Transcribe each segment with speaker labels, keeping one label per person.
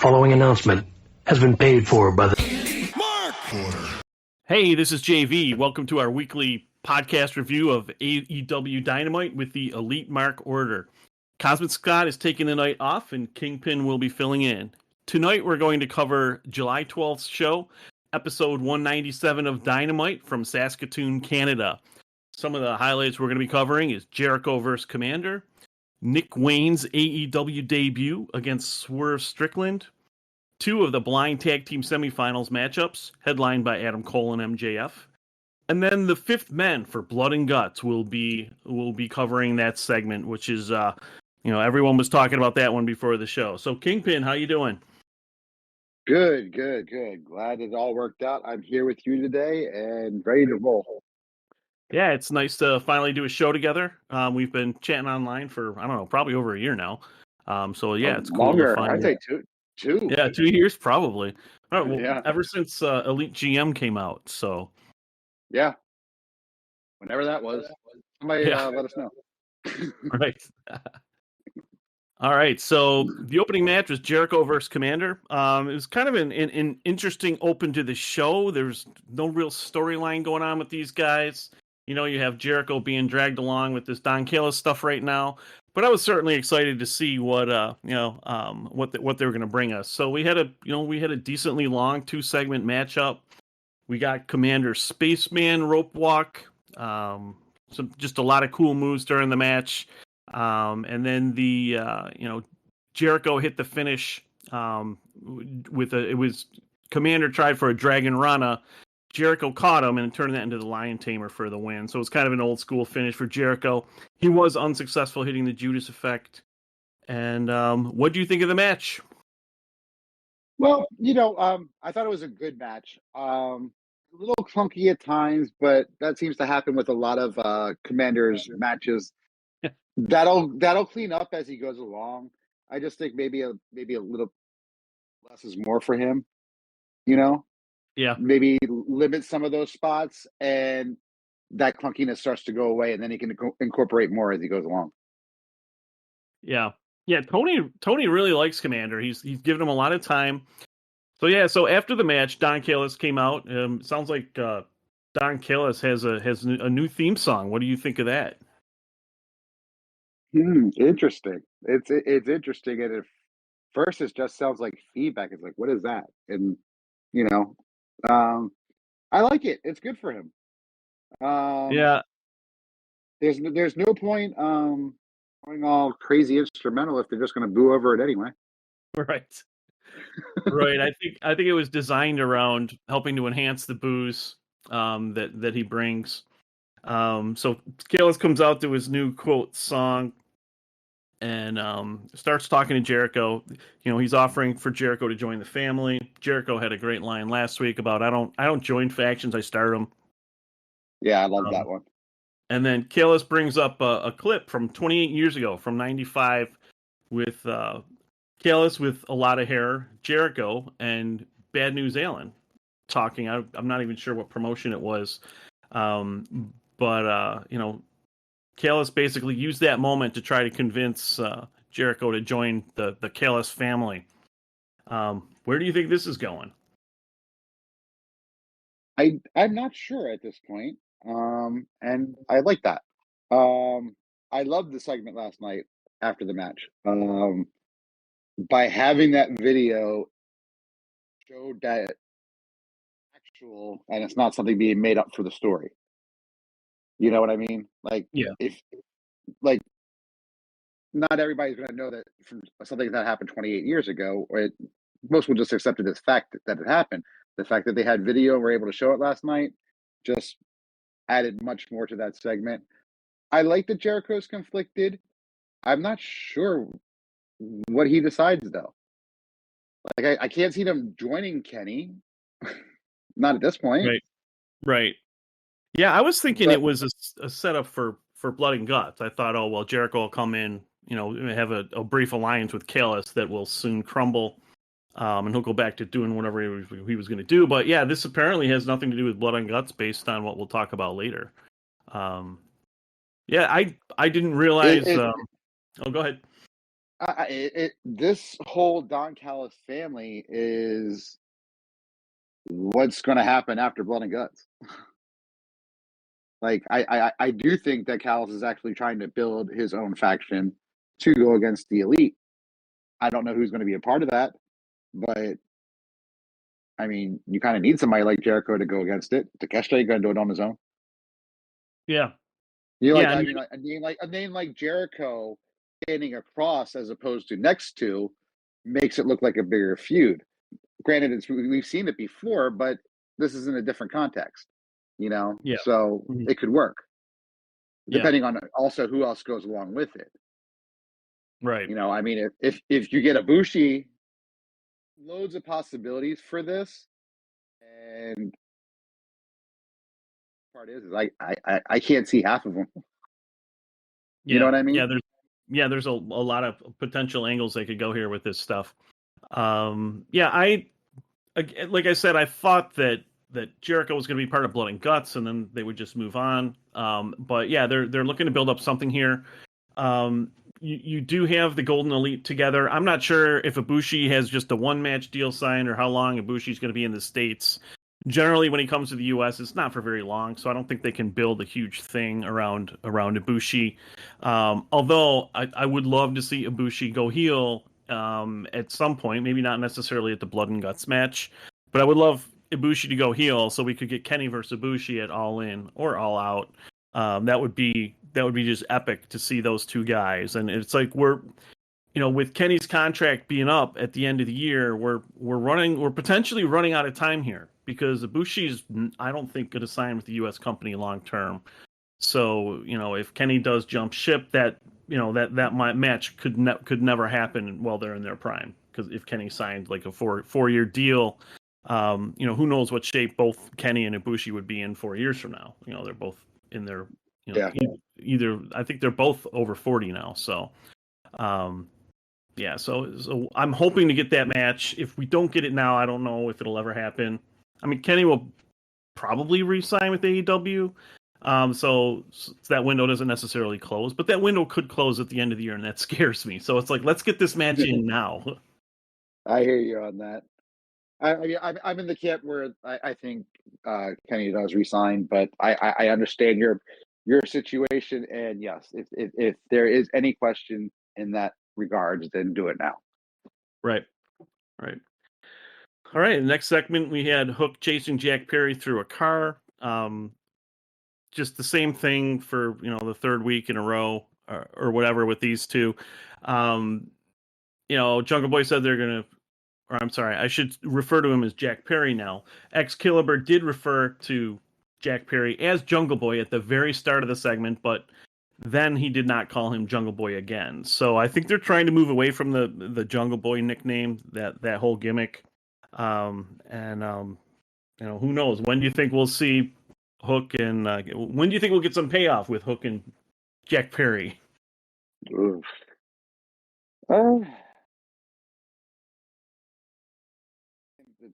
Speaker 1: following announcement has been paid for by the...
Speaker 2: Hey, this is JayV. Welcome to our weekly podcast review of AEW Dynamite with the Elite Mark Order. Cosmic Scott is taking the night off, and Kingpin will be filling in. Tonight, we're going to cover July 12th show, episode 197 of Dynamite from Saskatoon, Canada. Some of the highlights we're going to be covering is Jericho vs. Commander, Nick Wayne's AEW debut against Swerve Strickland, two of the blind tag team semifinals matchups, headlined by Adam Cole and MJF, and then the Fifth Men for Blood and Guts will be covering that segment, which is everyone was talking about that one before the show. So Kingpin, how you doing?
Speaker 3: Good. Glad it all worked out. I'm here with you today and ready to roll.
Speaker 2: Yeah, it's nice to finally do a show together. We've been chatting online for, I don't know, probably over a year now. So yeah, it's cool.
Speaker 3: Longer.
Speaker 2: To finally...
Speaker 3: I'd say two.
Speaker 2: Yeah, 2 years probably. All right, well,
Speaker 3: yeah.
Speaker 2: Ever since Elite GM came out, so.
Speaker 3: Yeah. Whenever that was. Somebody let us know.
Speaker 2: Right. All right, so the opening match was Jericho versus Commander. It was kind of an interesting open to the show. There's no real storyline going on with these guys. You know, you have Jericho being dragged along with this Don Callis stuff right now. But I was certainly excited to see what they were going to bring us. So we had a decently long 2-segment matchup. We got Commander Spaceman rope walk. Just a lot of cool moves during the match. And then Jericho hit the finish it was Commander tried for a Dragon Rana. Jericho caught him and turned that into the Lion Tamer for the win. So it's kind of an old school finish for Jericho. He was unsuccessful hitting the Judas effect. And what do you think of the match?
Speaker 3: Well, I thought it was a good match. A little clunky at times, but that seems to happen with a lot of Commander's matches. That'll clean up as he goes along. I just think maybe a little less is more for him.
Speaker 2: Yeah.
Speaker 3: Maybe limit some of those spots, and that clunkiness starts to go away, and then he can incorporate more as he goes along.
Speaker 2: Yeah. Tony really likes Commander. He's given him a lot of time. So after the match, Don Callis came out. Sounds like Don Callis has a new theme song. What do you think of that?
Speaker 3: Interesting. It's interesting, and at first it just sounds like feedback. It's like, what is that? And I like it. It's good for him.
Speaker 2: Yeah.
Speaker 3: There's no point going all crazy instrumental if they're just going to boo over it anyway.
Speaker 2: Right. Right. I think it was designed around helping to enhance the boos that he brings. So Callis comes out to his new quote song and starts talking to Jericho. He's offering for Jericho to join the family. Jericho had a great line last week about I don't join factions, I start them.
Speaker 3: Yeah, I love that one.
Speaker 2: And then Callis brings up a clip from 28 years ago, from 95, with Callis with a lot of hair, Jericho, and Bad News Allen talking. I'm not even sure what promotion it was. But Callis basically used that moment to try to convince Jericho to join the Callis family. Where do you think this is going?
Speaker 3: I'm not sure at this point. And I like that. I loved the segment last night after the match. By having that video showed that actual, and it's not something being made up for the story. You know what I mean? Like,
Speaker 2: yeah.
Speaker 3: If not everybody's going to know that from something that happened 28 years ago, most will just accept it as fact that it happened. The fact that they had video and were able to show it last night just added much more to that segment. I like that Jericho's conflicted. I'm not sure what he decides, though. Like, I can't see them joining Kenny. Not at this point.
Speaker 2: Right. Yeah, I was thinking it was a setup for Blood and Guts. I thought, oh, well, Jericho will come in, have a brief alliance with Callis that will soon crumble, and he'll go back to doing whatever he was going to do. But yeah, this apparently has nothing to do with Blood and Guts based on what we'll talk about later. Yeah, I didn't realize... oh, go ahead.
Speaker 3: This whole Don Callis family is what's going to happen after Blood and Guts. Like, I do think that Callis is actually trying to build his own faction to go against the Elite. I don't know who's going to be a part of that, but I mean, you kind of need somebody like Jericho to go against it. Takeshita going to do it on his own.
Speaker 2: Yeah.
Speaker 3: You know,
Speaker 2: Yeah,
Speaker 3: like, I mean, a name like Jericho standing across as opposed to next to makes it look like a bigger feud. Granted, we've seen it before, but this is in a different context, you know?
Speaker 2: Yeah.
Speaker 3: So
Speaker 2: Mhm.
Speaker 3: it could work,
Speaker 2: Yeah.
Speaker 3: depending on also who else goes along with it.
Speaker 2: Right.
Speaker 3: You know, I mean, if you get Ibushi, loads of possibilities for this, and part is I can't see half of them.
Speaker 2: Yeah.
Speaker 3: You know what I mean?
Speaker 2: There's a lot of potential angles they could go here with this stuff. Like I said, I thought that Jericho was going to be part of Blood and Guts, and then they would just move on. But yeah, they're looking to build up something here. You do have the Golden Elite together. I'm not sure if Ibushi has just a one match deal signed or how long Ibushi's going to be in the States. Generally, when he comes to the U.S., it's not for very long, so I don't think they can build a huge thing around Ibushi. Although I would love to see Ibushi go heel at some point, maybe not necessarily at the Blood and Guts match, but I would love Ibushi to go heel so we could get Kenny versus Ibushi at All In or All Out. That would be just epic to see those two guys, and it's like we're with Kenny's contract being up at the end of the year, we're potentially running out of time here because Ibushi's I don't think going to sign with the U.S. company long term. So if Kenny does jump ship, that match could never happen while they're in their prime, because if Kenny signed like a four-year deal, who knows what shape both Kenny and Ibushi would be in 4 years from now. They're both in their either I think they're both over 40 now. So so I'm hoping to get that match. If we don't get it now, I don't know if it'll ever happen. I mean, Kenny will probably re-sign with AEW. So that window doesn't necessarily close, but that window could close at the end of the year, and that scares me. So it's like, let's get this match in now.
Speaker 3: I hear you on that. I'm in the camp where I think Kenny does resign, but I understand your situation, and yes, if there is any question in that regards, then do it now.
Speaker 2: Right. All right. Next segment, we had Hook chasing Jack Perry through a car. Just the same thing for the third week in a row or whatever with these two. Jungle Boy said they're gonna. Or I'm sorry, I should refer to him as Jack Perry now. Excalibur did refer to Jack Perry as Jungle Boy at the very start of the segment, but then he did not call him Jungle Boy again. So I think they're trying to move away from the Jungle Boy nickname, that whole gimmick. Who knows? When do you think we'll see Hook and when do you think we'll get some payoff with Hook and Jack Perry?
Speaker 3: Oof.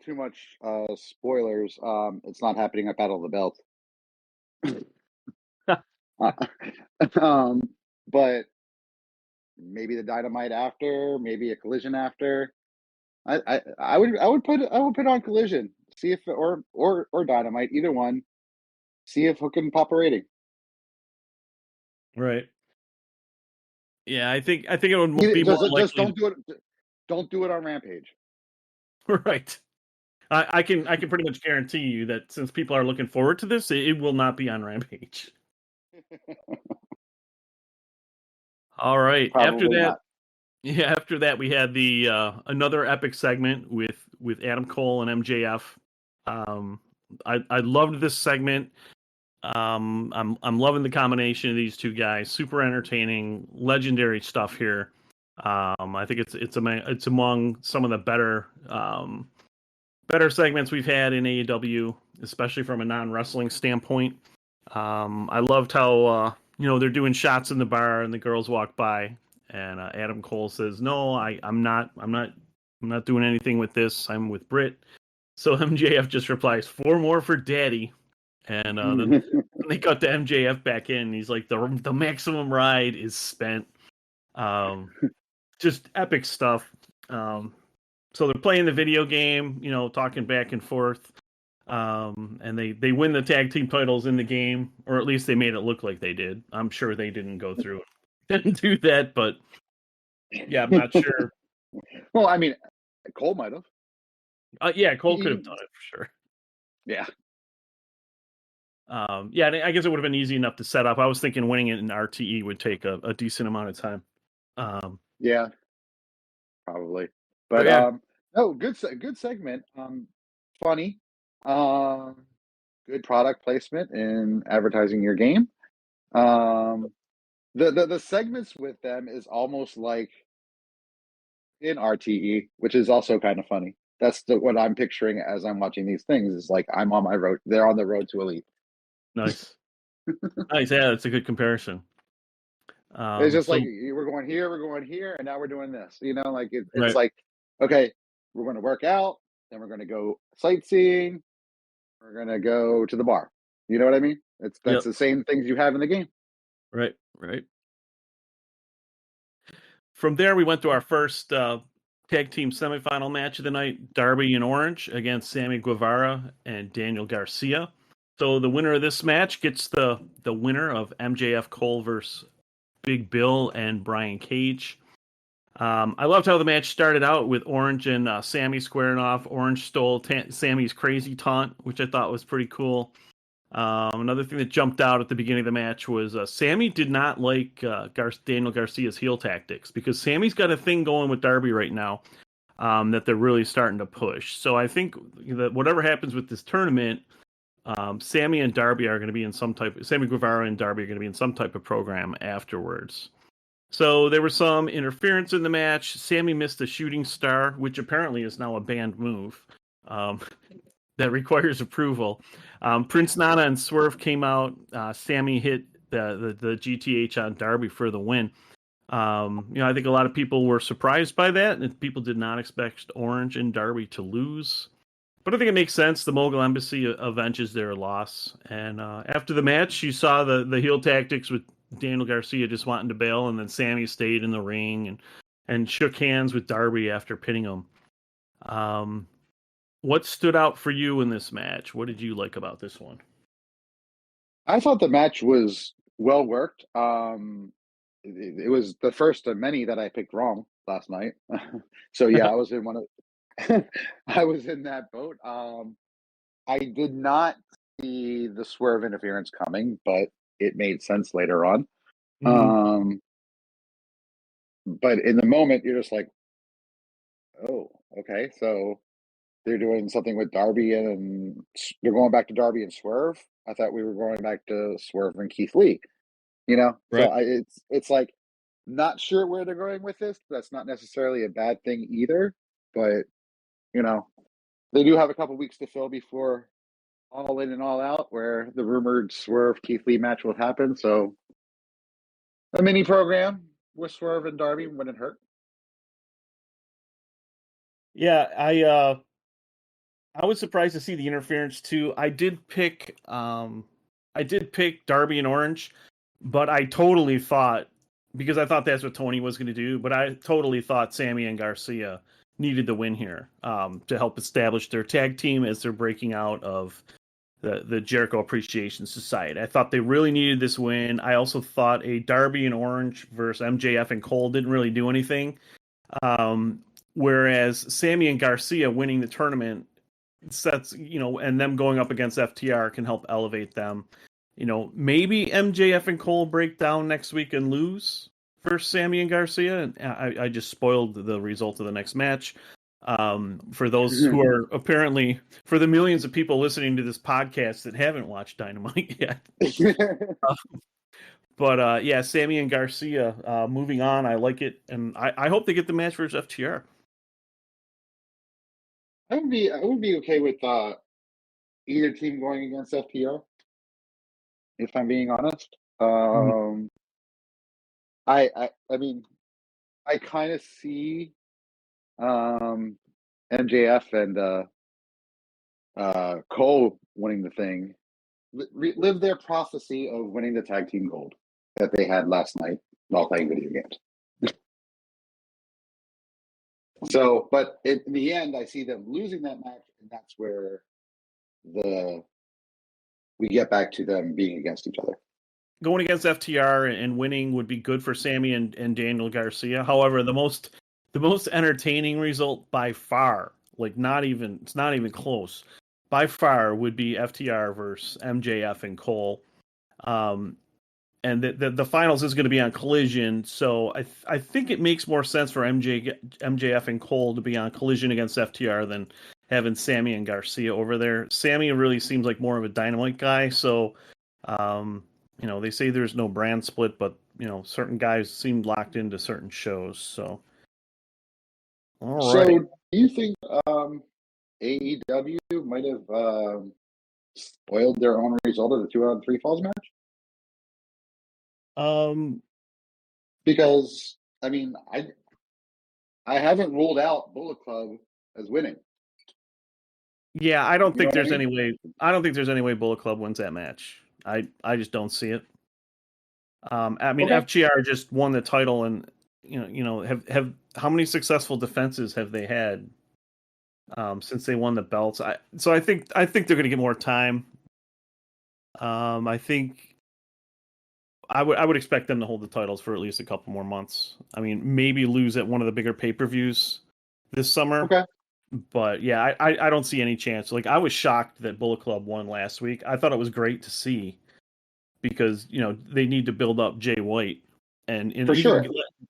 Speaker 3: Too much spoilers. It's not happening at Battle of the Belt. But maybe the Dynamite after, maybe a Collision after. I would put on Collision. See if or Dynamite, either one. See if Hook can pop a rating.
Speaker 2: Right. Yeah, I think it would be more likely.
Speaker 3: Just don't do it. Don't do it on Rampage.
Speaker 2: Right. I can pretty much guarantee you that since people are looking forward to this, it will not be on Rampage. All right.
Speaker 3: Probably not.
Speaker 2: After that, we had the another epic segment with Adam Cole and MJF. I loved this segment. I'm loving the combination of these two guys. Super entertaining, legendary stuff here. I think it's among some of the better segments we've had in AEW, especially from a non-wrestling standpoint. I loved how they're doing shots in the bar and the girls walk by, and Adam Cole says, "No, I'm not doing anything with this. I'm with Britt." So MJF just replies, "4 more for Daddy," and then they cut the MJF back in. And he's like, "The maximum ride is spent." just epic stuff. So they're playing the video game, talking back and forth. And they win the tag team titles in the game, or at least they made it look like they did. I'm sure they didn't go through didn't do that, but yeah, I'm not sure.
Speaker 3: Well, I mean, Cole might have.
Speaker 2: Yeah, Cole could have done it for sure.
Speaker 3: Yeah.
Speaker 2: Yeah, I guess it would have been easy enough to set up. I was thinking winning it in RTE would take a decent amount of time.
Speaker 3: Yeah, probably. But
Speaker 2: yeah.
Speaker 3: no, good segment. Funny. Good product placement in advertising your game. The segments with them is almost like in RTE, which is also kind of funny. That's what I'm picturing as I'm watching these things. Is like I'm on my road. They're on the road to elite.
Speaker 2: Nice. Nice. Yeah, that's a good comparison.
Speaker 3: It's just like we're going here, and now we're doing this. Like it's
Speaker 2: right.
Speaker 3: like, okay, we're going to work out, then we're going to go sightseeing, we're going to go to the bar. You know what I mean? That's the same things you have in the game.
Speaker 2: Right. From there, we went to our first tag team semifinal match of the night, Darby and Orange against Sammy Guevara and Daniel Garcia. So the winner of this match gets the winner of MJF Cole versus Big Bill and Brian Cage. I loved how the match started out with Orange and Sammy squaring off. Orange stole Sammy's crazy taunt, which I thought was pretty cool. Another thing that jumped out at the beginning of the match was Sammy did not like Daniel Garcia's heel tactics, because Sammy's got a thing going with Darby right now that they're really starting to push. So I think that whatever happens with this tournament, Sammy and Darby are going to be in Sammy Guevara and Darby are going to be in some type of program afterwards. So there was some interference in the match. Sammy missed a shooting star, which apparently is now a banned move that requires approval. Prince Nana and Swerve came out. Sammy hit the GTH on Darby for the win. I think a lot of people were surprised by that, and people did not expect Orange and Darby to lose. But I think it makes sense. The Mogul Embassy avenges their loss. And after the match, you saw the heel tactics with Daniel Garcia just wanting to bail, and then Sammy stayed in the ring and shook hands with Darby after pinning him. What stood out for you in this match? What did you like about this one?
Speaker 3: I thought the match was well worked. It was the first of many that I picked wrong last night. So yeah, I was in I was in that boat. I did not see the Swerve interference coming, but it made sense later on.
Speaker 2: Mm-hmm.
Speaker 3: But in the moment, you're just like, oh, okay, so they're doing something with Darby and they're going back to Darby and Swerve. I thought we were going back to Swerve and Keith Lee.
Speaker 2: Right.
Speaker 3: So it's like, not sure where they're going with this. That's not necessarily a bad thing either, but they do have a couple weeks to fill before All In and All Out, where the rumored Swerve Keith Lee match will happen. So a mini program with Swerve and Darby wouldn't hurt.
Speaker 2: Yeah, I was surprised to see the interference too. I did pick Darby and Orange, but I totally thought, because I thought that's what Tony was going to do, but I totally thought Sammy and Garcia needed the win here to help establish their tag team as they're breaking out of the Jericho Appreciation Society. I thought they really needed this win. I also thought a Darby and Orange versus MJF and Cole didn't really do anything. Whereas Sammy and Garcia winning the tournament sets, and them going up against FTR can help elevate them. Maybe MJF and Cole break down next week and lose versus Sammy and Garcia. And I just spoiled the result of the next match. For those who are apparently, for the millions of people listening to this podcast that haven't watched Dynamite yet. But yeah, Sammy and Garcia moving on. I like it. And I hope they get the match versus FTR.
Speaker 3: I would be okay with either team going against FTR, if I'm being honest. I mean, I kind of see MJF and Cole winning the thing, live their prophecy of winning the tag team gold that they had last night while playing video games. So, but in the end, I see them losing that match, and that's where we get back to them being against each other.
Speaker 2: Going against FTR and winning would be good for Sammy and Daniel Garcia. However, the most entertaining result by far, like it's not even close, by far would be FTR versus MJF and Cole. And the finals is going to be on Collision, so I think it makes more sense for MJF and Cole to be on Collision against FTR than having Sammy and Garcia over there. Sammy really seems like more of a Dynamite guy, so they say there's no brand split, but certain guys seem locked into certain shows. So, all right.
Speaker 3: So, do you think AEW might have spoiled their own result of the 2-on-3 falls match? Because I mean, I haven't ruled out Bullet Club as winning.
Speaker 2: Yeah, I don't think there's any way. I don't think there's any way Bullet Club wins that match. I just don't see it. I mean, FGR just won the title, and have how many successful defenses have they had since they won the belts? So I think they're going to get more time. I think I would expect them to hold the titles for at least a couple more months. I mean, maybe lose at one of the bigger pay-per-views this summer.
Speaker 3: Okay.
Speaker 2: But yeah, I don't see any chance. Like, I was shocked that Bullet Club won last week. I thought it was great to see because they need to build up Jay White, and
Speaker 3: for sure,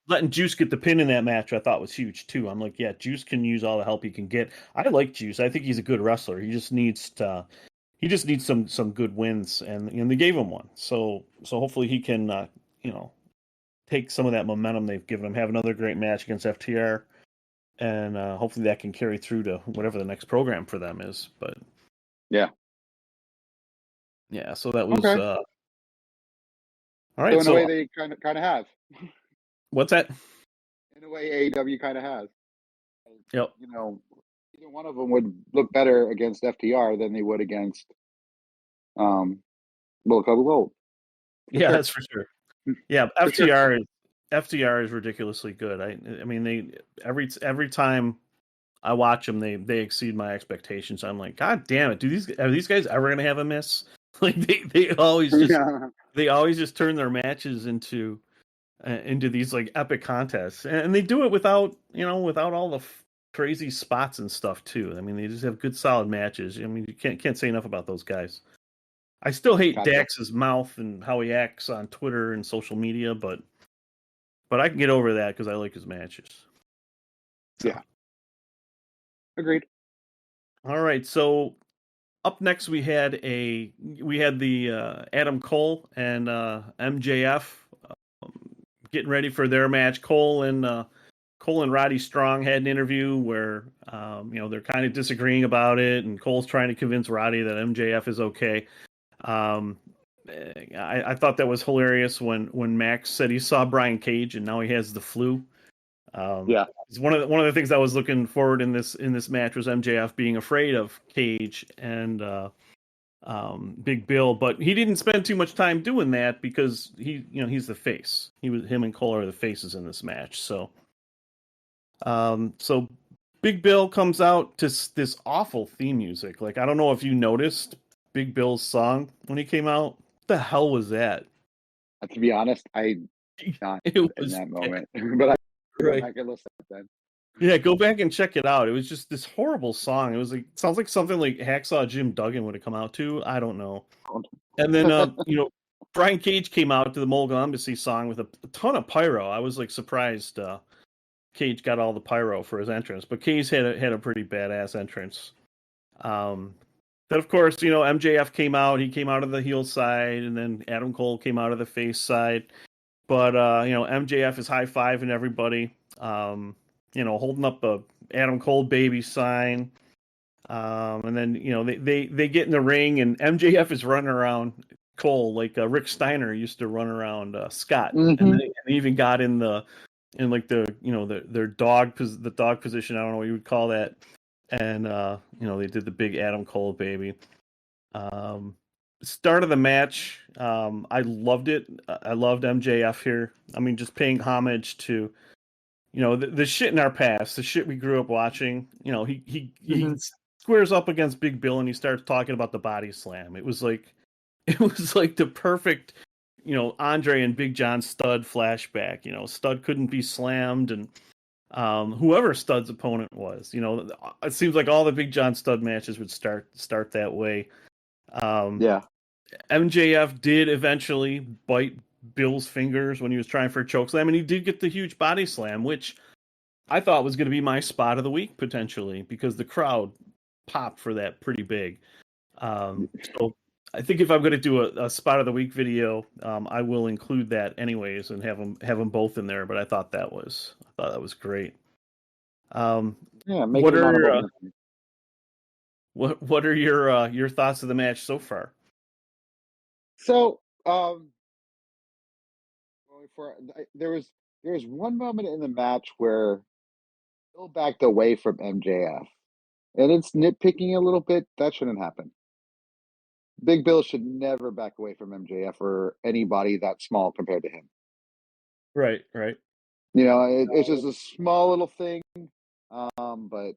Speaker 2: letting Juice get the pin in that match I thought was huge too. I'm like, yeah, Juice can use all the help he can get. I like Juice. I think he's a good wrestler. He just needs some good wins, and they gave him one. So hopefully he can take some of that momentum they've given him, have another great match against FTR, and hopefully that can carry through to whatever the next program for them is. But
Speaker 3: yeah.
Speaker 2: So that was
Speaker 3: okay.
Speaker 2: All right.
Speaker 3: So in a way, they kind of have.
Speaker 2: What's that?
Speaker 3: In a way, AEW kind of has.
Speaker 2: Yep.
Speaker 3: Either one of them would look better against FTR than they would against Bullet Club of Gold.
Speaker 2: Yeah, that's for sure. Yeah, FTR is ridiculously good. I mean, they every time I watch them, they exceed my expectations. I'm like, God damn it! Are these guys ever gonna have a miss? Like they always just they always just turn their matches into these like epic contests, and they do it without all the crazy spots and stuff too. I mean, they just have good solid matches. I mean, you can't say enough about those guys. I still hate Dax's mouth and how he acts on Twitter and social media, but I can get over that because I like his matches.
Speaker 3: Yeah. Agreed.
Speaker 2: All right, so up next we had the Adam Cole and MJF getting ready for their match. Cole and Roddy Strong had an interview where they're kind of disagreeing about it, and Cole's trying to convince Roddy that MJF is okay. I thought that was hilarious when Max said he saw Brian Cage and now he has the flu. It's one of the things I was looking forward in this match was MJF being afraid of Cage and Big Bill, but he didn't spend too much time doing that because he's the face. Him and Cole are the faces in this match. So Big Bill comes out to this awful theme music. Like, I don't know if you noticed Big Bill's song when he came out. What the hell was that?
Speaker 3: To be honest, I not in that moment, but I go back and listen to that.
Speaker 2: Yeah, go back and check it out. It was just this horrible song. It was like sounds like something like Hacksaw Jim Duggan would have come out to. I don't know. And then Brian Cage came out to the Mogul Embassy song with a ton of pyro. I was like surprised Cage got all the pyro for his entrance, but Cage had a pretty badass entrance. Then of course, MJF came out. He came out of the heel side, and then Adam Cole came out of the face side. But MJF is high-fiving everybody. Holding up a Adam Cole baby sign. And then they get in the ring, and MJF is running around Cole like Rick Steiner used to run around Scott, and they even got in their dog position. I don't know what you would call that. And they did the big Adam Cole baby. Start of the match, I loved it. I loved MJF here. I mean, just paying homage to the shit in our past, the shit we grew up watching. He squares up against Big Bill and he starts talking about the body slam. It was like the perfect, Andre and Big John Studd flashback. Studd couldn't be slammed, and whoever Studd's opponent was, it seems like all the Big John Studd matches would start that way.
Speaker 3: Yeah.
Speaker 2: MJF did eventually bite Bill's fingers when he was trying for a chokeslam, and he did get the huge body slam, which I thought was going to be my spot of the week potentially, because the crowd popped for that pretty big. So I think if I'm going to do a spot of the week video, I will include that anyways and have them both in there. But I thought that was great.
Speaker 3: Make it an honorable mention.
Speaker 2: What are your thoughts of the match so far?
Speaker 3: So, there was one moment in the match where Bill backed away from MJF, and it's nitpicking a little bit. That shouldn't happen. Big Bill should never back away from MJF or anybody that small compared to him.
Speaker 2: Right.
Speaker 3: It's just a small little thing, but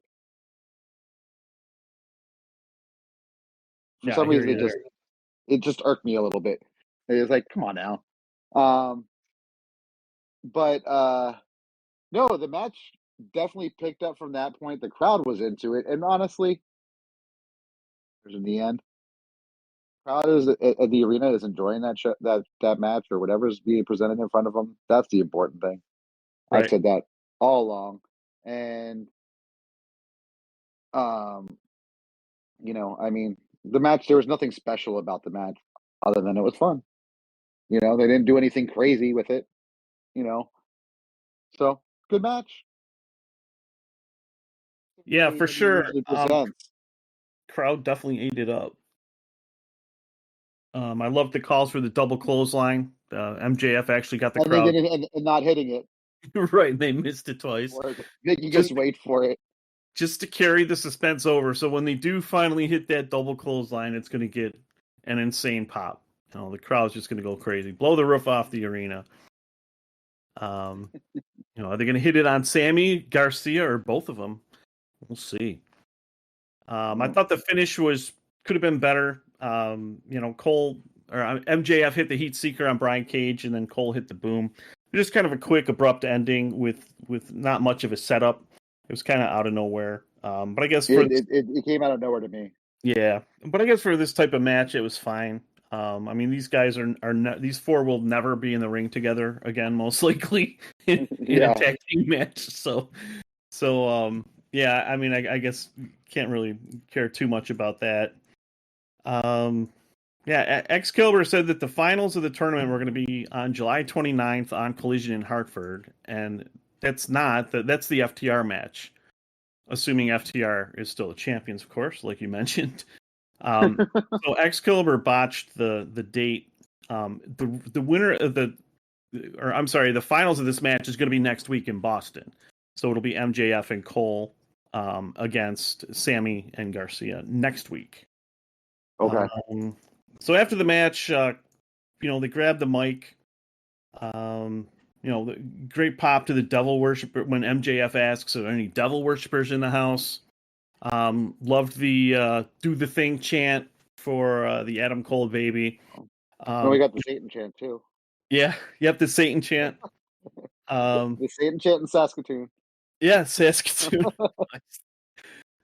Speaker 3: for some reason it just irked me a little bit. It's like, come on now. But no, the match definitely picked up from that point. The crowd was into it, and honestly, in the end, crowd is at the arena is enjoying that match or whatever's being presented in front of them. That's the important thing.
Speaker 2: Right.
Speaker 3: I've said that all along, and the match. There was nothing special about the match other than it was fun. They didn't do anything crazy with it. So good match.
Speaker 2: Yeah, for sure. Crowd definitely ate it up. I love the calls for the double clothesline. MJF actually got the crowd
Speaker 3: and not hitting it.
Speaker 2: Right, they missed it twice.
Speaker 3: You just wait for it.
Speaker 2: Just to carry the suspense over, so when they do finally hit that double clothesline, it's going to get an insane pop. The crowd's just going to go crazy, blow the roof off the arena. Are they going to hit it on Sammy, Garcia, or both of them? We'll see. I thought the finish could have been better. Cole or MJF hit the heat seeker on Brian Cage, and then Cole hit the boom. Just kind of a quick, abrupt ending with not much of a setup. It was kind of out of nowhere. But I guess
Speaker 3: it came out of nowhere to me.
Speaker 2: Yeah, but I guess for this type of match, it was fine. These guys these four will never be in the ring together again, most likely in a tag team match. So yeah. I guess can't really care too much about that. Excalibur said that the finals of the tournament were going to be on July 29th on Collision in Hartford, and that's the FTR match, assuming FTR is still the champions, of course, like you mentioned. So Excalibur botched the date. The winner of the finals of this match is going to be next week in Boston. So it'll be MJF and Cole against Sammy and Garcia next week.
Speaker 3: Okay.
Speaker 2: So after the match, they grabbed the mic. Great pop to the devil worshiper when MJF asks, are there any devil worshippers in the house? Loved the do the thing chant for the Adam Cole baby.
Speaker 3: We got the Satan chant too.
Speaker 2: Yeah, yep, the Satan chant.
Speaker 3: The Satan chant in Saskatoon.
Speaker 2: Yeah, Saskatoon.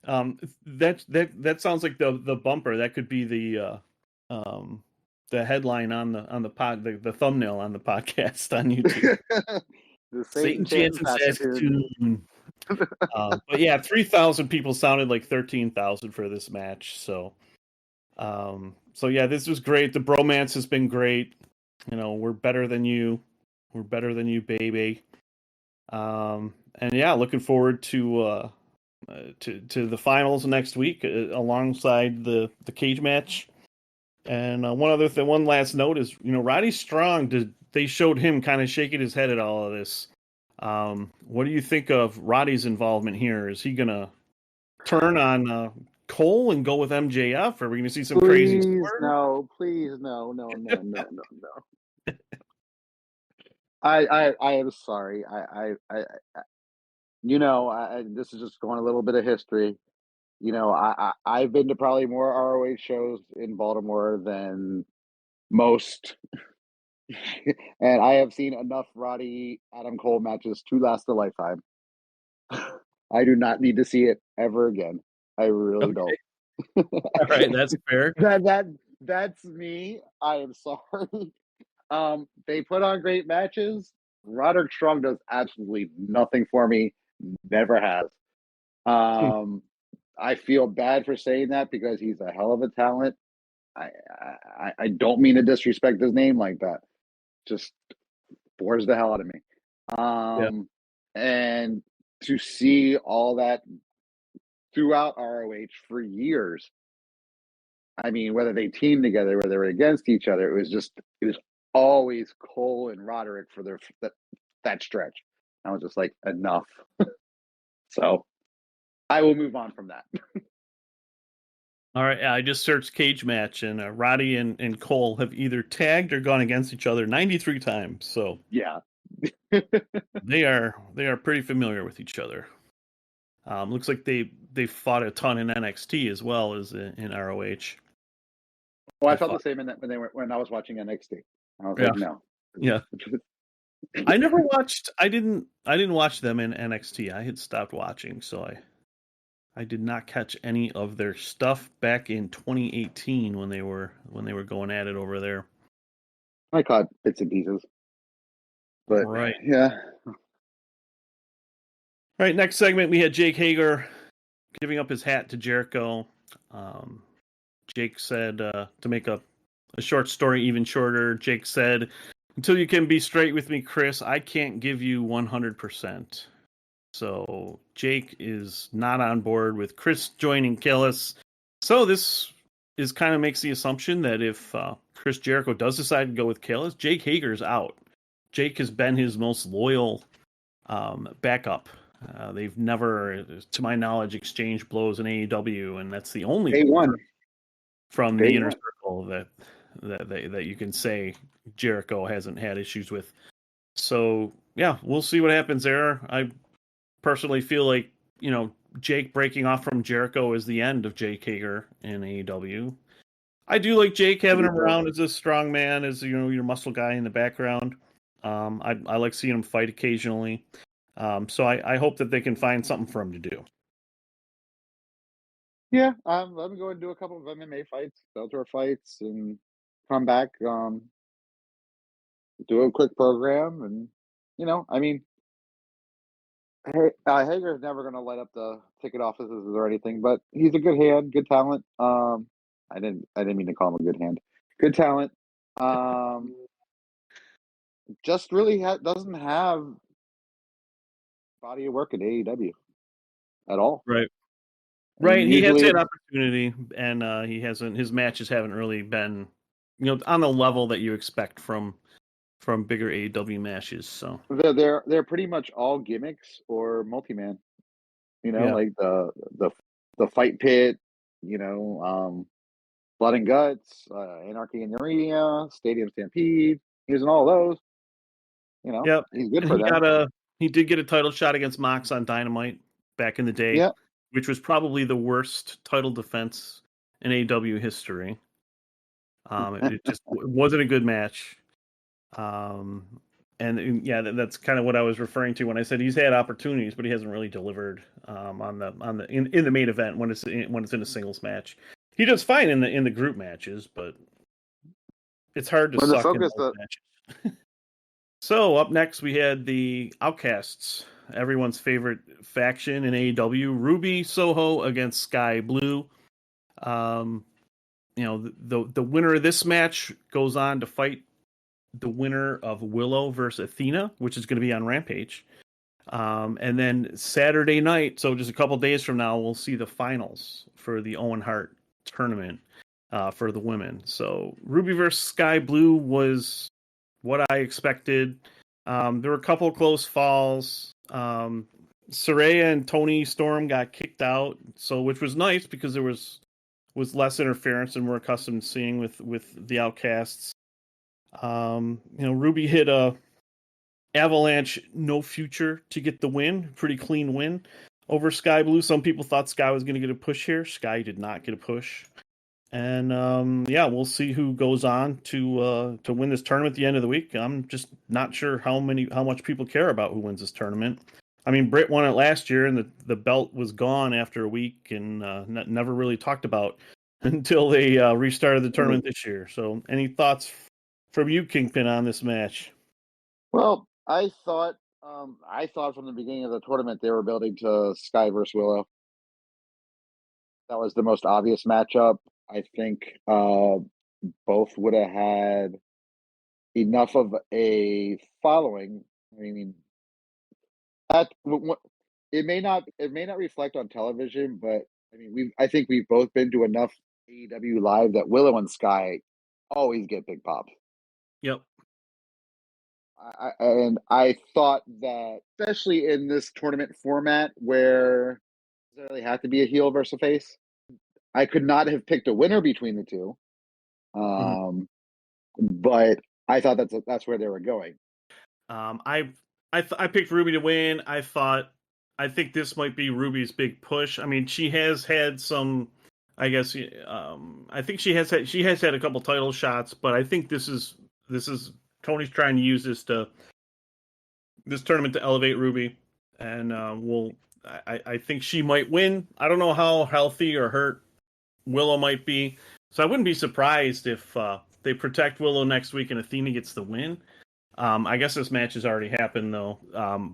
Speaker 2: That sounds like the bumper. That could be the headline on the thumbnail on the podcast on YouTube.
Speaker 3: The
Speaker 2: Satan chants in Saskatoon. But yeah, 3,000 people sounded like 13,000 for this match. So yeah, this was great. The bromance has been great. We're better than you. We're better than you, baby. And yeah, looking forward to the finals next week alongside the cage match. And one last note is, Roddy Strong, they showed him kind of shaking his head at all of this. What do you think of Roddy's involvement here? Is he going to turn on Cole and go with MJF? Or are we going to see some crazy stuff?
Speaker 3: No, please, no. I am sorry. This is just going a little bit of history. I've been to probably more ROH shows in Baltimore than most, and I have seen enough Roddy Adam Cole matches to last a lifetime. I do not need to see it ever again. I really don't.
Speaker 2: All right, that's fair.
Speaker 3: That's me. I am sorry. They put on great matches. Roderick Strong does absolutely nothing for me. Never has. I feel bad for saying that because he's a hell of a talent. I don't mean to disrespect his name like that. Just bores the hell out of me. And to see all that throughout ROH for years. I mean, whether they teamed together, whether they were against each other, it was always Cole and Roderick for that stretch. I was just like, enough. So I will move on from that.
Speaker 2: All right, I just searched cage match, and Roddy and Cole have either tagged or gone against each other 93 times. So
Speaker 3: yeah,
Speaker 2: they are pretty familiar with each other. Looks like they fought a ton in NXT as well as in ROH.
Speaker 3: Well, I felt the same when I was watching NXT. I was like, no.
Speaker 2: Yeah. I never watched. I didn't watch them in NXT. I had stopped watching, so I did not catch any of their stuff back in 2018 when they were going at it over there.
Speaker 3: I caught bits and pieces, but
Speaker 2: right,
Speaker 3: yeah.
Speaker 2: All right, next segment we had Jake Hager giving up his hat to Jericho. Jake said to make a short story even shorter. Jake said, "Until you can be straight with me, Chris, I can't give you 100%. So Jake is not on board with Chris joining Killis. So this is kind of makes the assumption that if Chris Jericho does decide to go with Killis, Jake Hager's out. Jake has been his most loyal backup. They've never, to my knowledge, exchanged blows in AEW, and that's the only
Speaker 3: one
Speaker 2: from the inner circle that you can say Jericho hasn't had issues with. So yeah, we'll see what happens there. I personally feel like, Jake breaking off from Jericho is the end of Jake Hager in AEW. I do like Jake having him around as a strong man, as your muscle guy in the background. I like seeing him fight occasionally. So I hope that they can find something for him to do.
Speaker 3: Yeah, let me go and do a couple of MMA fights, Bellator fights, and come back, do a quick program, and Hager's never going to light up the ticket offices or anything, but he's a good hand, good talent. I didn't mean to call him a good hand, good talent. Just really doesn't have body of work at AEW at all.
Speaker 2: Right. Right. He has that opportunity, and he hasn't. His matches haven't really been, on the level that you expect from bigger AEW matches. So
Speaker 3: they're pretty much all gimmicks or multi-man. Like the fight pit. Blood and Guts, Anarchy in the Arena, Stadium Stampede. He was in all those.
Speaker 2: Yep.
Speaker 3: He's good for that.
Speaker 2: He did get a title shot against Mox on Dynamite back in the day, which was probably the worst title defense in AEW history. It just wasn't a good match. And yeah, that's kind of what I was referring to when I said he's had opportunities, but he hasn't really delivered in the main event when it's in a singles match. He does fine in the group matches, but it's hard to suck in those matches. So up next we had the Outcasts, everyone's favorite faction in AEW, Ruby Soho against Sky Blue. The winner of this match goes on to fight the winner of Willow versus Athena, which is going to be on Rampage. And then Saturday night, so just a couple days from now, we'll see the finals for the Owen Hart tournament for the women. So Ruby versus Sky Blue was what I expected. There were a couple of close falls. Saraya and Tony Storm got kicked out, which was nice because there was less interference than we're accustomed to seeing with the Outcasts. Ruby hit a Avalanche, no future to get the win. Pretty clean win over Sky Blue. Some people thought Sky was going to get a push here. Sky did not get a push. And yeah, we'll see who goes on to win this tournament at the end of the week. I'm just not sure how much people care about who wins this tournament. I mean, Britt won it last year, and the belt was gone after a week, and never really talked about until they restarted the tournament this year. So, any thoughts from you, Kingpin, on this match?
Speaker 3: Well, I thought from the beginning of the tournament they were building to Sky versus Willow. That was the most obvious matchup. I think both would have had enough of a following. I mean, it may not reflect on television, but I mean, I think we've both been to enough AEW live that Willow and Sky always get big pops.
Speaker 2: Yep.
Speaker 3: I thought that, especially in this tournament format where it doesn't really have to be a heel versus a face, I could not have picked a winner between the two. But I thought that's where they were going.
Speaker 2: I picked Ruby to win. I think this might be Ruby's big push. I mean, she has had some, I guess. I think she has had a couple title shots, but I think this is Tony's trying to use this tournament to elevate Ruby, and I think she might win. I don't know how healthy or hurt Willow might be, so I wouldn't be surprised if they protect Willow next week and Athena gets the win. I guess this match has already happened, though.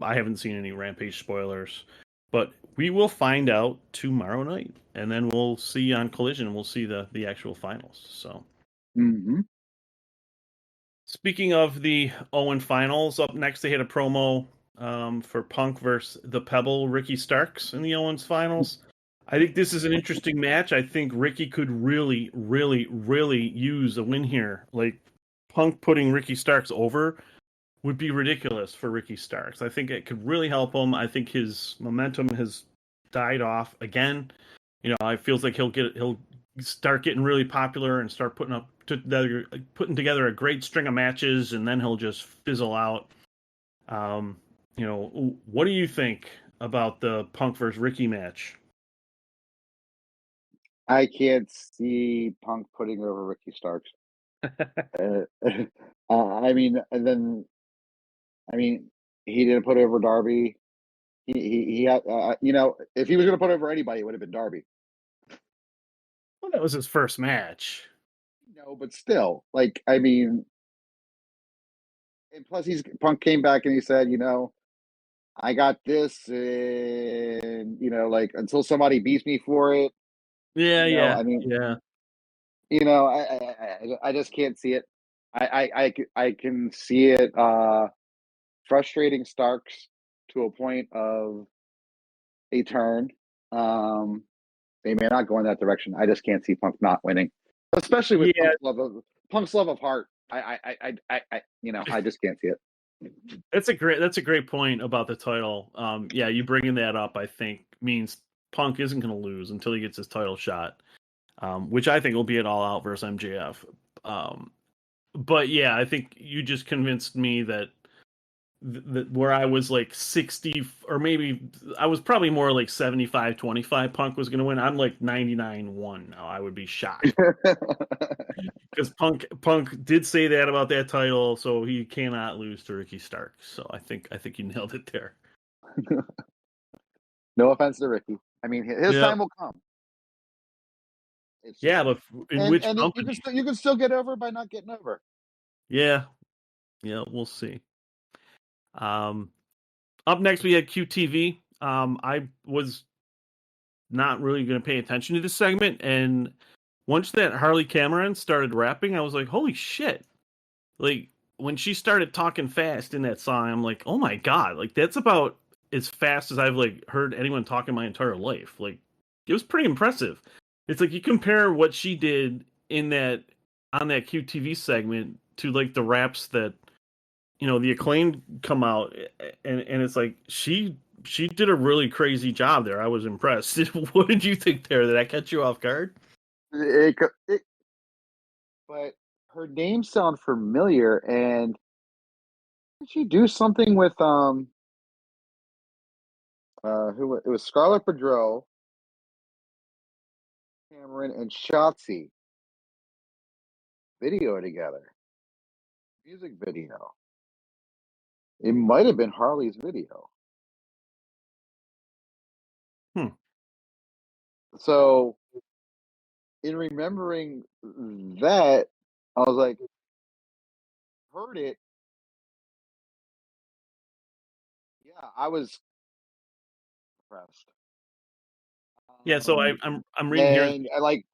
Speaker 2: I haven't seen any Rampage spoilers, but we will find out tomorrow night, and then we'll see on Collision. We'll see the actual finals. So.
Speaker 3: Mm-hmm.
Speaker 2: Speaking of the Owen finals, up next they had a promo for Punk versus the Pebble, Ricky Starks in the Owens finals. I think this is an interesting match. I think Ricky could really, really, really use a win here. Like, Punk putting Ricky Starks over would be ridiculous for Ricky Starks. I think it could really help him. I think his momentum has died off again. You know, it feels like he'll start getting really popular and start putting together a great string of matches, and then he'll just fizzle out. You know, what do you think about the Punk versus Ricky match?
Speaker 3: I can't see Punk putting over Ricky Starks. I mean, he didn't put over Darby. He had, you know, if he was going to put over anybody, it would have been Darby.
Speaker 2: Well, that was his first match.
Speaker 3: No, but still, like, I mean, and plus Punk came back and he said, you know, I got this, and you know, like, until somebody beats me for it.
Speaker 2: Yeah,
Speaker 3: you know,
Speaker 2: yeah,
Speaker 3: I mean,
Speaker 2: yeah.
Speaker 3: you know, I just can't see it. I can see it frustrating Starks to a point of a turn. They may not go in that direction. I just can't see Punk not winning, especially with Punk's love of heart. You know, I just can't see it.
Speaker 2: That's a great point about the title. Yeah, you bringing that up, I think, means Punk isn't going to lose until he gets his title shot, which I think will be an All Out versus MJF. But yeah, I think you just convinced me that where I was like 60, or maybe I was probably more like 75-25 Punk was going to win. I'm like 99-1 now. I would be shocked. Because Punk did say that about that title, so he cannot lose to Ricky Starks. So I think you nailed it there.
Speaker 3: No offense to Ricky. I mean, his time will come.
Speaker 2: But in which company?
Speaker 3: You can still get over by not getting over.
Speaker 2: Yeah, we'll see. Up next we had QTV. I was not really going to pay attention to this segment, and once that Harley Cameron started rapping, I was like, holy shit. Like, when she started talking fast in that song, I'm like, oh my god, like, that's about as fast as I've like heard anyone talk in my entire life. Like, it was pretty impressive. It's like you compare what she did on that QTV segment to like the raps that, you know, the Acclaimed come out, and it's like she did a really crazy job there. I was impressed. What did you think there? Did I catch you off guard?
Speaker 3: But her name sounds familiar, and Did she do something with who it was Scarlett Bordeaux, Cameron, and Shotzi video together? Music video. It might have been Harley's video. So, in remembering that, I was like, heard it. Yeah, I was impressed.
Speaker 2: Yeah, so
Speaker 3: Um,
Speaker 2: I'm reading here.
Speaker 3: and I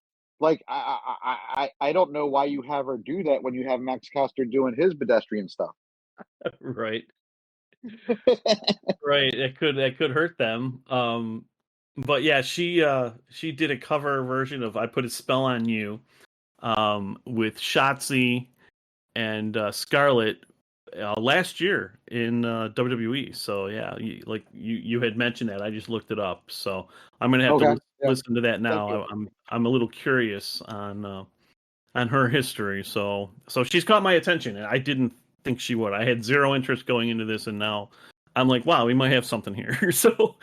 Speaker 3: don't know why you have her do that when you have Max Caster doing his pedestrian stuff.
Speaker 2: Right. Right. That could hurt them. But yeah, she did a cover version of "I Put a Spell on You" with Shotzi and Scarlett last year in WWE. So yeah, you had mentioned that. I just looked it up. So I'm gonna have to
Speaker 3: Okay, yeah,
Speaker 2: listen to that
Speaker 3: thank
Speaker 2: now.
Speaker 3: you.
Speaker 2: I'm a little curious on her history. So she's caught my attention, and I didn't think she would. I had zero interest going into this, and now I'm like, wow, we might have something here. So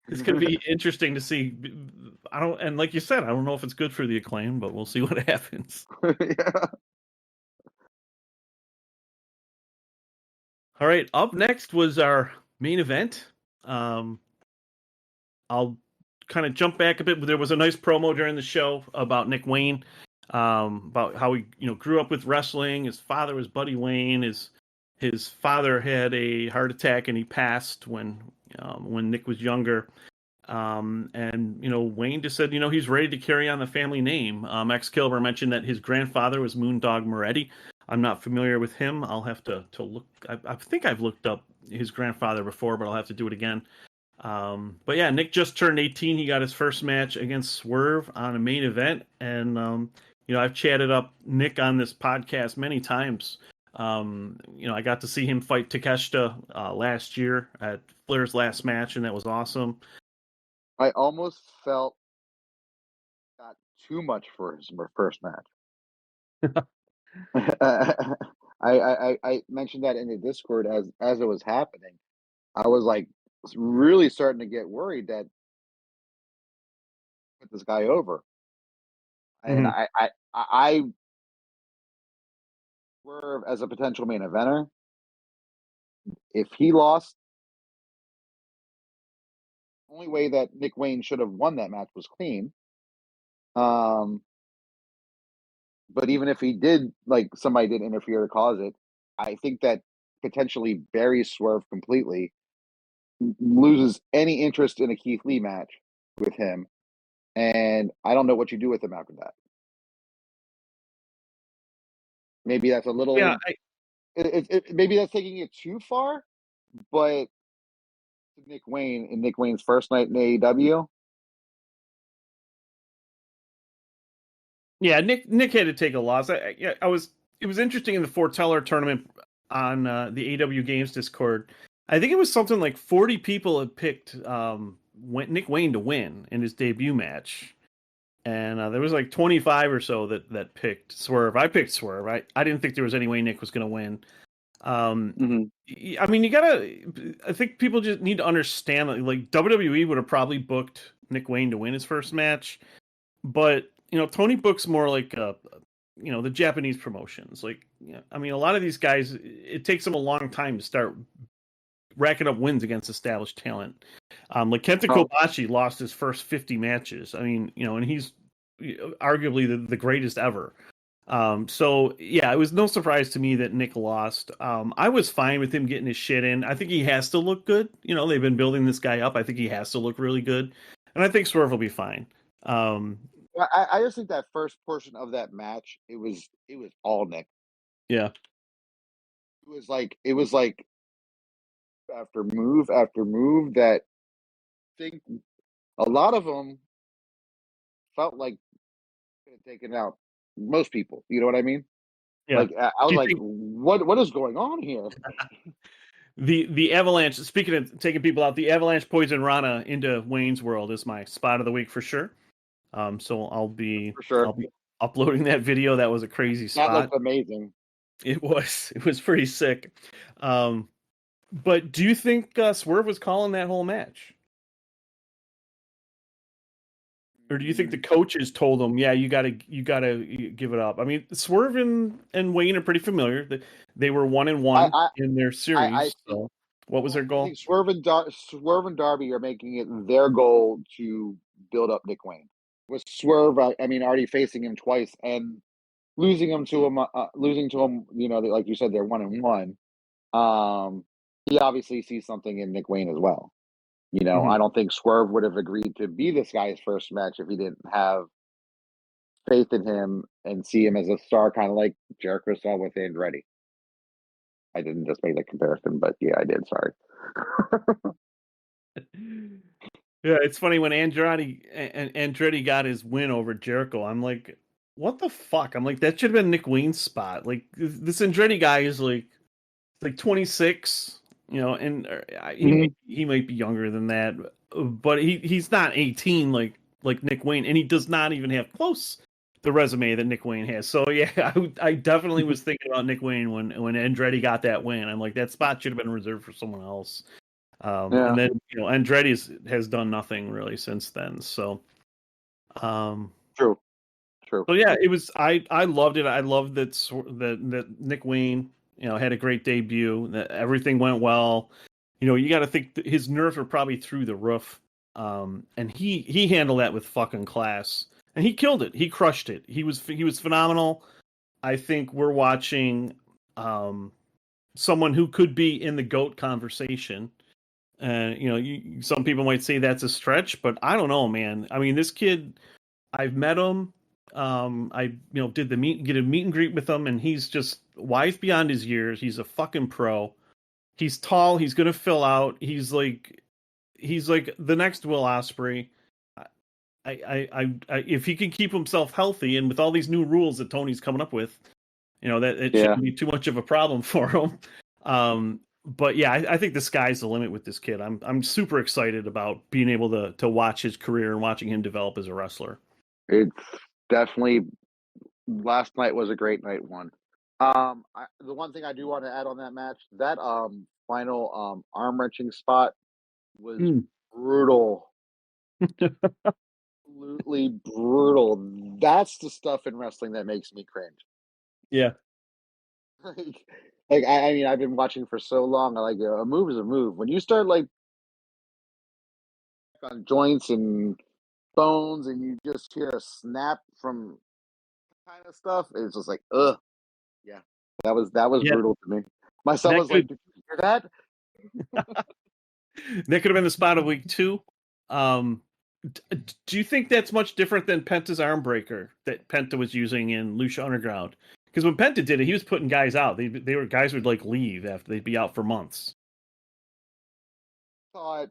Speaker 2: it's going to be interesting to see. And like you said, I don't know if it's good for the Acclaim, but we'll see what happens.
Speaker 3: Yeah.
Speaker 2: All right, up next was our main event. I'll kind of jump back a bit. There was a nice promo during the show about Nick Wayne, about how he grew up with wrestling. His father was Buddy Wayne. His father had a heart attack and he passed when Nick was younger. And Wayne just said he's ready to carry on the family name. Max Kilber mentioned that his grandfather was Moondog Moretti. I'm not familiar with him. I'll have to look. I think I've looked up his grandfather before, but I'll have to do it again. But yeah, Nick just turned 18. He got his first match against Swerve on a main event, and I've chatted up Nick on this podcast many times. I got to see him fight Takeshita last year at Flair's last match, and that was awesome.
Speaker 3: I almost felt got too much for his first match. I mentioned that in the Discord as it was happening. I was like really starting to get worried that put this guy over, and
Speaker 2: Mhm.
Speaker 3: I Swerve as a potential main eventer. If he lost, the only way that Nick Wayne should have won that match was clean. But even if he did, like somebody did interfere to cause it, I think that potentially buries Swerve completely, loses any interest in a Keith Lee match with him, and I don't know what you do with him after that. Maybe that's a
Speaker 2: Yeah,
Speaker 3: little. Maybe that's taking it too far, but Nick Wayne in Nick Wayne's first night in AEW.
Speaker 2: yeah. Nick had to take a loss. It was interesting in the Foreteller tournament on the AEW Games Discord. I think it was something like 40 people had picked Nick Wayne to win in his debut match. And there was like 25 or so that picked Swerve. I picked Swerve. I didn't think there was any way Nick was going to win. I mean, I think people just need to understand that, like, WWE would have probably booked Nick Wayne to win his first match, but Tony books more like the Japanese promotions. Like, I mean, a lot of these guys, it takes them a long time to start racking up wins against established talent. Like Kenta Kobashi lost his first 50 matches. I mean, and he's arguably the greatest ever. So yeah, it was no surprise to me that Nick lost. I was fine with him getting his shit in. I think he has to look good. They've been building this guy up. I think he has to look really good, and I think Swerve will be fine.
Speaker 3: I just think that first portion of that match, it was all Nick.
Speaker 2: Yeah,
Speaker 3: it was like after move that I think a lot of them felt like taken out most people. You know what I mean?
Speaker 2: yeah.
Speaker 3: Like I was like, what is going on here?
Speaker 2: The Avalanche. Speaking of taking people out, the Avalanche Poison Rana into Wayne's World is my spot of the week for sure. So I'll be uploading that video. That was a crazy spot.
Speaker 3: That looked amazing.
Speaker 2: It was pretty sick. But do you think Swerve was calling that whole match? Or do you think the coaches told him, "Yeah, you gotta give it up"? I mean, Swerve and Wayne are pretty familiar. They were 1-1
Speaker 3: I
Speaker 2: in their
Speaker 3: I
Speaker 2: series.
Speaker 3: think
Speaker 2: So, what was their
Speaker 3: I
Speaker 2: goal?
Speaker 3: think Swerve and Darby are making it their goal to build up Nick Wayne. With Swerve, I mean, already facing him twice and losing to him. You know, like you said, they're 1-1. He obviously sees something in Nick Wayne as well. You know,
Speaker 2: Mhm.
Speaker 3: I don't think Swerve would have agreed to be this guy's first match if he didn't have faith in him and see him as a star, kind of like Jericho saw with Andretti. I didn't just make that comparison, but yeah, I did. Sorry.
Speaker 2: Yeah, it's funny when Andretti got his win over Jericho. I'm like, what the fuck? I'm like, that should have been Nick Wayne's spot. Like this Andretti guy is like 26, you know, and he might be younger than that, but he's not 18 like Nick Wayne, and he does not even have close the resume that Nick Wayne has. So yeah, I definitely was thinking about Nick Wayne when Andretti got that win. I'm like, that spot should have been reserved for someone else.
Speaker 3: Yeah,
Speaker 2: And then Andretti has done nothing really since then. Um,
Speaker 3: true, true.
Speaker 2: so yeah, it was. I loved it. I loved that Nick Wayne, had a great debut. That everything went well. You got to think that his nerves were probably through the roof. And he handled that with fucking class, and he killed it. He crushed it. He was phenomenal. I think we're watching someone who could be in the GOAT conversation. Some people might say that's a stretch, but I don't know, man. I mean, this kid, I've met him. I did get a meet and greet with him, and he's just wise beyond his years. He's a fucking pro. He's tall. He's gonna fill out. He's like the next Will Ospreay. If he can keep himself healthy, and with all these new rules that Tony's coming up with, that it
Speaker 3: Yeah,
Speaker 2: shouldn't be too much of a problem for him. But yeah, I think the sky's the limit with this kid. I'm super excited about being able to watch his career and watching him develop as a wrestler.
Speaker 3: it's definitely last night was a great night one. The one thing I do want to add on that match, that final arm wrenching spot was
Speaker 2: Mm.
Speaker 3: brutal, absolutely brutal. That's the stuff in wrestling that makes me cringe.
Speaker 2: Yeah.
Speaker 3: Like, I mean, I've been watching for so long. I like a move is a move. When you start like on joints and bones, and you just hear a snap from kind of stuff, it's just like, ugh, yeah. That was
Speaker 2: Yeah,
Speaker 3: brutal to me. My son
Speaker 2: that
Speaker 3: was like,
Speaker 2: could
Speaker 3: "Did you hear that?"
Speaker 2: that could have been the spot of week 2. Do you think that's much different than Penta's arm breaker that Penta was using in Lucha Underground? Because when Penta did it, he was putting guys out. They were guys would like leave after they'd be out for months.
Speaker 3: Thought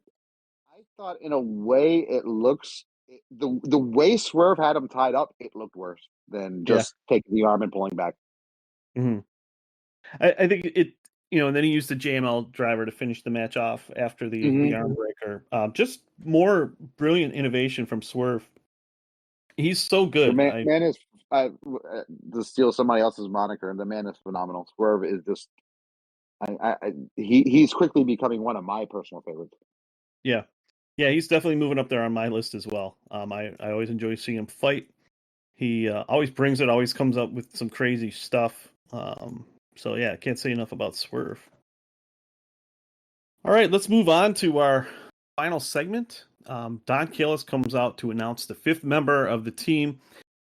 Speaker 3: I thought in a way the way Swerve had him tied up, it looked worse than
Speaker 2: Yeah.
Speaker 3: just taking the arm and pulling back.
Speaker 2: Hmm. I think it, and then he used the JML driver to finish the match off after the arm breaker. Just more brilliant innovation from Swerve. He's so
Speaker 3: The
Speaker 2: good.
Speaker 3: man is to steal somebody else's moniker, and the man is phenomenal. Swerve is just he's quickly becoming one of my personal favorites.
Speaker 2: Yeah, he's definitely moving up there on my list as well. I always enjoy seeing him fight. He always brings it. Always comes up with some crazy stuff. So yeah, I can't say enough about Swerve. All right, let's move on to our final segment. Don Callis comes out to announce the 5th member of the team.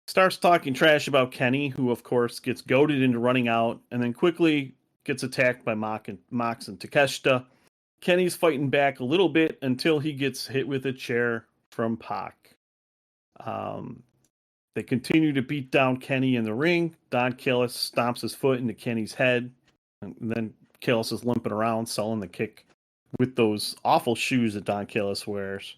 Speaker 2: Starts talking trash about Kenny, who of course gets goaded into running out, and then quickly gets attacked by Mox and Takeshita. Kenny's fighting back a little bit until he gets hit with a chair from Pac. They continue to beat down Kenny in the ring. Don Callis stomps his foot into Kenny's head, and then Callis is limping around, selling the kick with those awful shoes that Don Callis wears.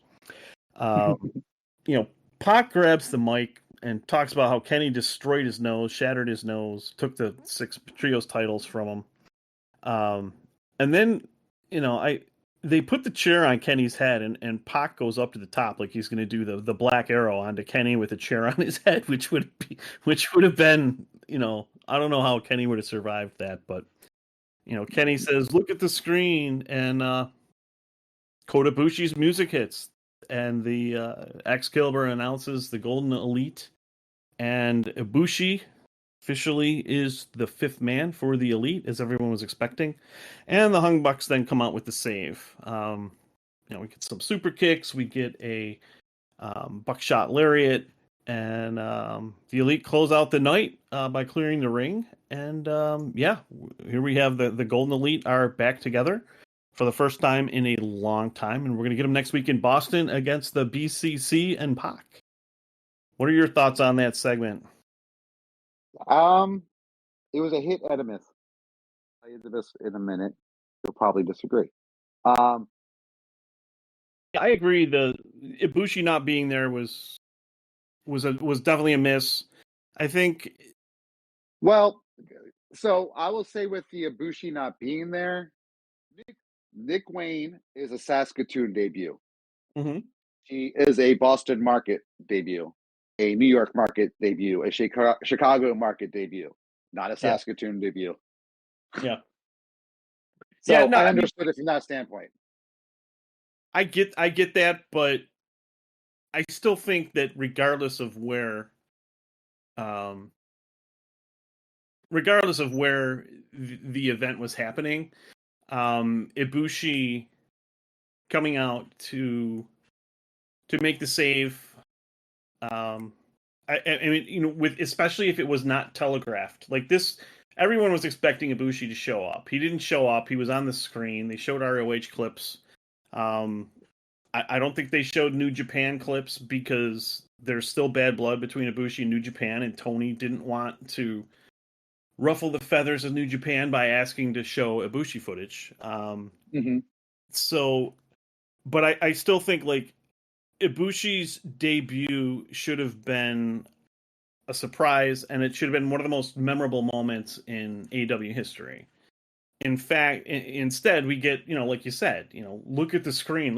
Speaker 2: Pac grabs the mic and talks about how Kenny destroyed his nose, shattered his nose, took the 6 trios titles from him. And then, they put the chair on Kenny's head, and Pac goes up to the top like he's going to do the Black Arrow onto Kenny with a chair on his head, which would have been, I don't know how Kenny would have survived that, but Kenny says, "Look at the screen," and Kota Ibushi's music hits, and the Excalibur announces the Golden Elite, and Ibushi officially is the fifth man for the Elite, as everyone was expecting, and the Hung Bucks then come out with the save. We get some super kicks, we get a buckshot lariat, and the Elite close out the night by clearing the ring. And here we have the Golden Elite are back together for the first time in a long time, and we're going to get them next week in Boston against the BCC and Pac. What are your thoughts on that segment?
Speaker 3: It was a hit and a miss. I'll get into this in a minute. You'll probably disagree.
Speaker 2: I agree. The Ibushi not being there was definitely a miss. I think.
Speaker 3: Well, so I will say with the Ibushi not being there, Nick Wayne is a Saskatoon debut.
Speaker 2: Mm-hmm.
Speaker 3: She is a Boston market debut, a New York market debut, a Chicago market debut, not a Saskatoon debut.
Speaker 2: Yeah.
Speaker 3: So I understood it from that standpoint.
Speaker 2: I get that, but I still think that regardless of where the event was happening, Ibushi coming out to make the save. I mean, with especially if it was not telegraphed like this, everyone was expecting Ibushi to show up. He didn't show up. He was on the screen. They showed ROH clips. I don't think they showed New Japan clips because there's still bad blood between Ibushi and New Japan, and Tony didn't want to ruffle the feathers of New Japan by asking to show Ibushi footage. So, but I still think like Ibushi's debut should have been a surprise, and it should have been one of the most memorable moments in AEW history. In fact, instead we get, like you said, look at the screen.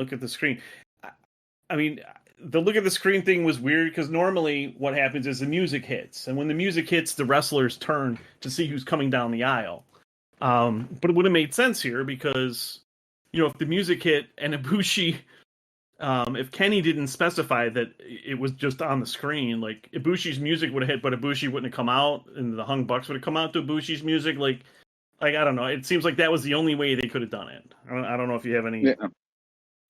Speaker 2: I mean, the look at the screen thing was weird because normally what happens is the music hits, and when the music hits, the wrestlers turn to see who's coming down the aisle. But it would have made sense here because, if the music hit and Ibushi, if Kenny didn't specify that it was just on the screen, like Ibushi's music would have hit, but Ibushi wouldn't have come out, and the Hung Bucks would have come out to Ibushi's music. Like I don't know. It seems like that was the only way they could have done it. I don't know if you have any.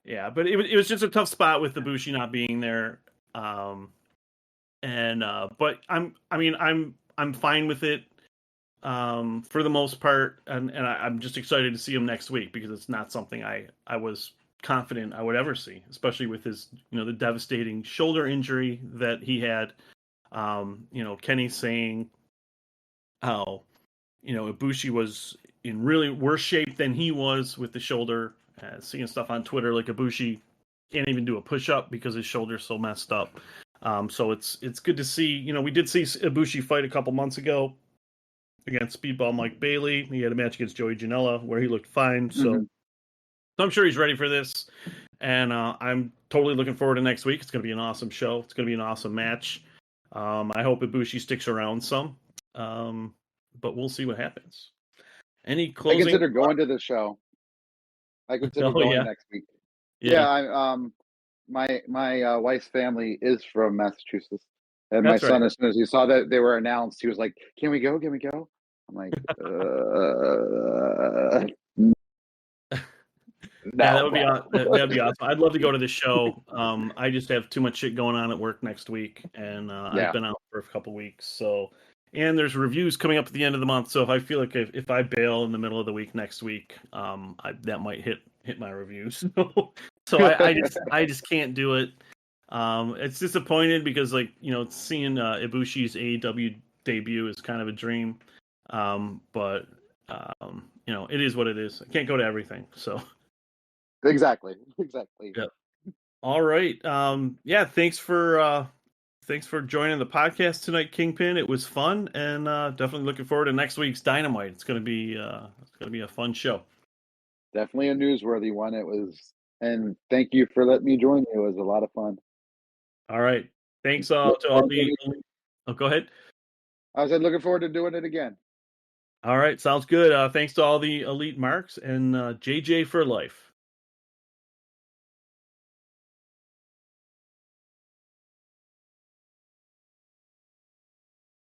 Speaker 2: Yeah, but it was just a tough spot with Ibushi not being there. But I'm fine with it for the most part, and I'm just excited to see him next week because it's not something I was confident I would ever see, especially with his the devastating shoulder injury that he had. Kenny saying how Ibushi was in really worse shape than he was with the shoulder. Seeing stuff on Twitter like Ibushi can't even do a push-up because his shoulder's so messed up. So it's good to see. We did see Ibushi fight a couple months ago against Speedball Mike Bailey. He had a match against Joey Janela where he looked fine. So I'm sure he's ready for this. And I'm totally looking forward to next week. It's going to be an awesome show. It's going to be an awesome match. I hope Ibushi sticks around some. But we'll see what happens. Any closing?
Speaker 3: I consider going to the show. I consider going next week. Yeah, my wife's family is from Massachusetts, and my son, as soon as he saw that they were announced, he was like, "Can we go? Can we go?" I'm like,
Speaker 2: that'd be awesome. I'd love to go to the show. I just have too much shit going on at work next week, and I've been out for a couple weeks, so. And there's reviews coming up at the end of the month, so if I feel like if I bail in the middle of the week next week, that might hit my reviews. So I just can't do it. It's disappointed because seeing Ibushi's AEW debut is kind of a dream, but it is what it is. I can't go to everything, so
Speaker 3: exactly.
Speaker 2: Yep. All right. Thanks for joining the podcast tonight, Kingpin. It was fun, and definitely looking forward to next week's Dynamite. It's gonna be a fun show.
Speaker 3: Definitely a newsworthy one. It was, and thank you for letting me join you. It was a lot of fun.
Speaker 2: All right, thanks to all the. Oh, go ahead.
Speaker 3: I was looking forward to doing it again.
Speaker 2: All right, sounds good. Thanks to all the elite marks and JJ for life.